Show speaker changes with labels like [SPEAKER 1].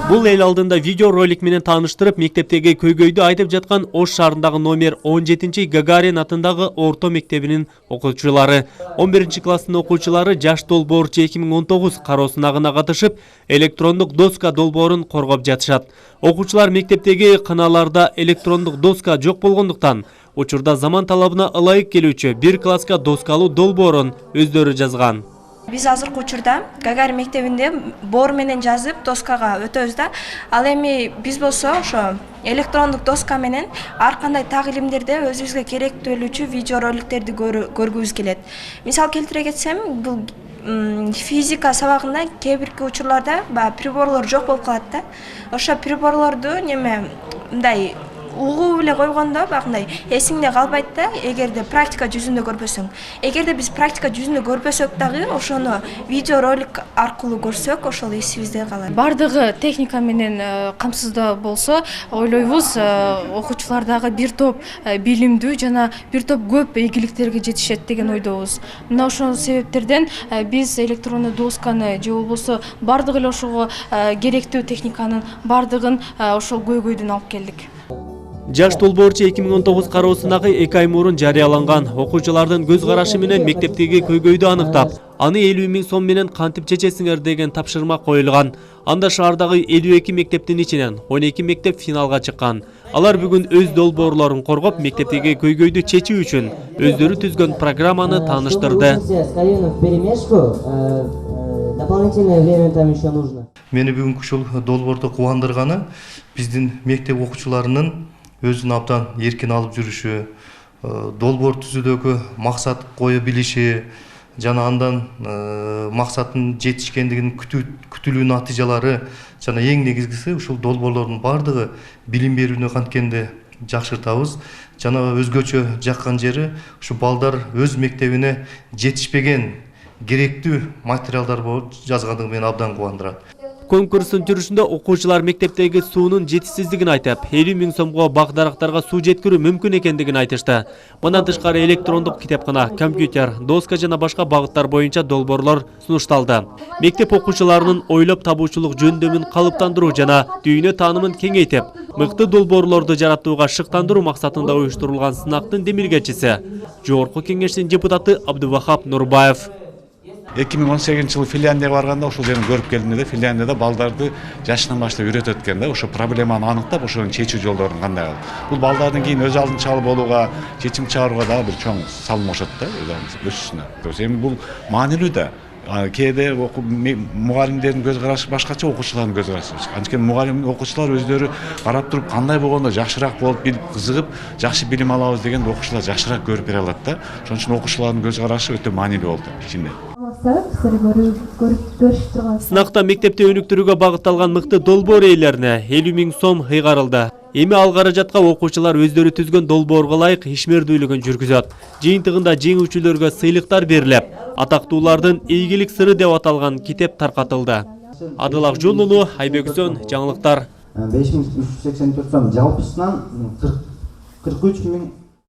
[SPEAKER 1] Бул эл алдында видео ролик менен тааныштырып, мектептеги көйгөйдү айтып жаткан Ош шаарындагы номер 17 Гагарин атындагы орто мектебинин окуучулары. 11 класстын окуучулары Жаш долбоорчу 2019 кароо сынагына катышып, электрондук доска долбоорун коргоп жатышат. Окуучулар мектептеги кыналарда электрондук доска жок болгондуктан, учурда заман талабына ылайык келүүчү бир класска доскалуу долбоорун өздөрү жазган.
[SPEAKER 2] Биз азыркы учурда Гагарин мектебинде боор менен жазып доскага өтөбүз да. Ал эми биз болсо ошо электрондук доска менен ар кандай тагилимдерде өзүбүзгө керектүүлүүчү видео роликтерди көргүбүз келет. Мисал келтире кетсем, бул физика сабагында кээ бирки учурларда приборлор жок болуп калат да. Ошо приборлорду мындай угуу эле койгондо багындай эсиңде калбайт да, эгерде практика жүзүндө көрбөсөң. Эгерде биз практика жүзүндө көрбөсөк дагы, ошону видео ролик аркылуу көрсөк, ошол эсибизде калат.
[SPEAKER 3] Бардыгы техника менен камсыздоо болсо, ойлойбуз, окуучулар дагы бир топ билимдүү жана бир топ көп ийгиликтерге жетишет деген ойдобуз. Мына ошол себептерден биз электрондуу досканы же болбосо бардык эле ошого керектүү техниканын бардыгын ошол көйгөйдөн алып келдик.
[SPEAKER 1] Жаш долбоорчу 2019 кароо сынагы 2 ай мурун жарыяланган. Окуучулардын көз карашы менен мектептеги көйгөйдү аныктап, аны 50 000 сом менен кантип чечесиңер деген тапшырма коюлган. Анда шаардагы 52 мектептин ичинен 12 мектеп финалга чыккан. Алар бүгүн өз долбоорлорун коргоп, мектептеги көйгөйдү чечүү үчүн өздөрү түзгөн программаны тааныштырды.
[SPEAKER 4] Мени бүгүнкү ушул долбоордо кубандырганы биздин мектеп окуучуларынын өзүн абдан эркин алып жүрүшү, долбоор түзүүдөгү максат кое билиши, жана андан максаттын жетишкендигин күтүлүү натыйжалары, жана эң негизгиси ушул долбоорлордун бардыгы билим берүүнү канткенде жакшыртабыз. Жана өзгөчө жаккан жери ушу балдар өз мектебине жетишпеген керектүү материалдар болуп жазгандыгы мени абдан кубандырат.
[SPEAKER 1] Конкурстун жүрүшүндө окуучулар мектептеги суунун жетишсиздигин айтып, 50 000 сомго бак дарактарга суу жеткирүү мүмкүн экендигин айтышты. Мындан тышкары электрондук китепкана, компьютер, доска жана башка багыттар боюнча долбоорлор сунушталды. Мектеп окуучуларынын ойлоп табуучулук жөндөмүн калыптандыруу жана дүйнө таанымын кеңейтип, мыкты долбоорлорду жаратууга шыктандыруу максатында уюштурулган сынактын демилгечиси, Жогорку Кеңештин депутаты Абдувахап Нурбаев.
[SPEAKER 5] 2018 жылы Финляндияга барганда ошол жерин көрүп келдим да, Финляндияда балдарды жашынан баштап үйрөтөт экен да, ошо проблеманы аныктап, ошонун чечүү жолдорун кандай кылып. Бул балдардын кийин өз алдынчалуу болууга, чечим чыгарууга дагы бир чоң салым кошот да, өсүшүнө. Эми бул маанилүү да. Кээде мугалимдердин көз карашы башкача, окуучулардын көз карашы башка. Анткени мугалим окуучулар өздөрү карап туруп кандай болгондо жакшыраак болуп билип кызыгып, жакшы билим алабыз дегенде окуучулар жакшыраак көрүп бере алат да. Ошон үчүн окуучулардын көз карашы өтө маанилүү болду ичинде.
[SPEAKER 1] Сынакта мектепте өнүктүрүүгө багытталган мыкты долбоор ээлерине 50 000 сом ыйгарылды. Эми ал каражатка окуучулар өздөрү түзгөн долбоорго ылайык ишмердүүлүгүн жүргүзөт. Жыйынтыгында жеңүүчүлөргө сыйлыктар берилип, атактуулардын ийгилик сыры деп аталган китеп таркатылды. Адыл Акжол, Айбек Үсөн, жаңылыктар.
[SPEAKER 6] 5384 сом жалпысынан 43 000